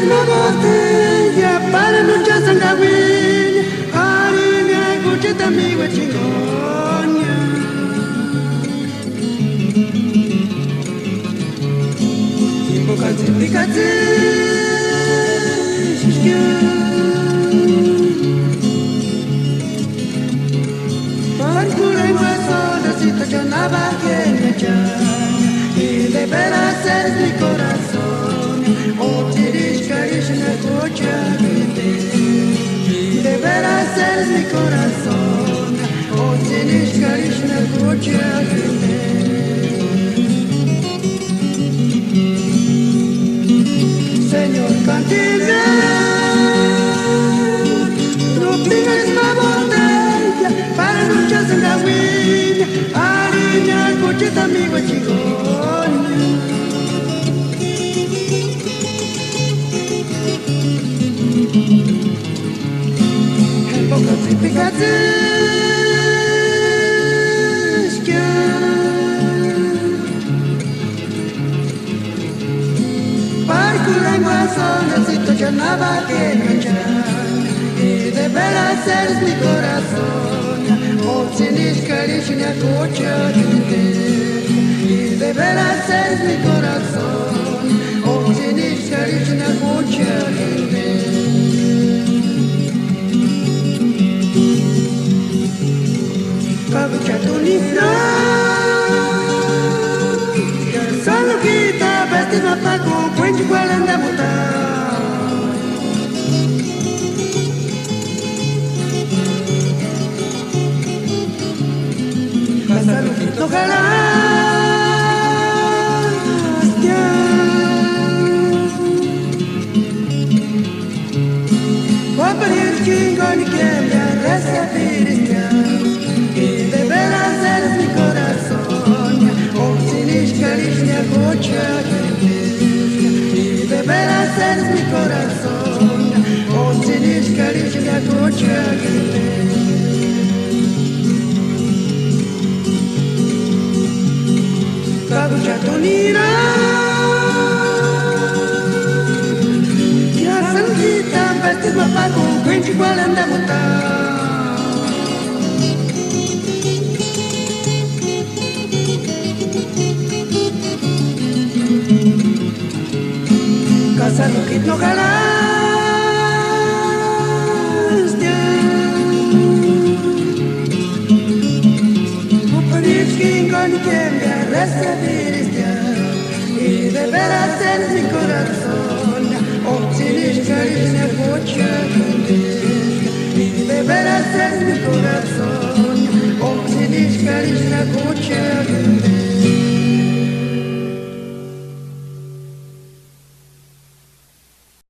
misma botella para noches andawin, harina cuchita mi huachingoña. Imbocanzi picazi, Parcura en hueso, necesito yo nada que me echar. Y de veras es mi corazón, oh tirishka ishna cocha y de veras es mi corazón, oh tirishka ishna cocha Señor cantina, no pides más botella para noches en la huilla, harina cochita amigo chingón. Necesito yo nada que me echar y de veras eres mi corazón, oh sinishka rishna cocha y de veras eres mi corazón, oh sinishka rishna cocha Kabucha tu nifla solo kita vesti na pago cuenchi cualanda muta Ojalá Guaparir chingón y que me recibir y de veras eres mi corazón, oh sinishka rishna cocha y de veras eres mi corazón, oh sinishka rishna cocha Kabucha tonira Ya sangita vestis mapaku Quinci cualanda muta Casa lukit no galas y de veras eres mi corazón, oh sinishka rishna cocha y de veras eres mi corazón, oh sinishka rishna cocha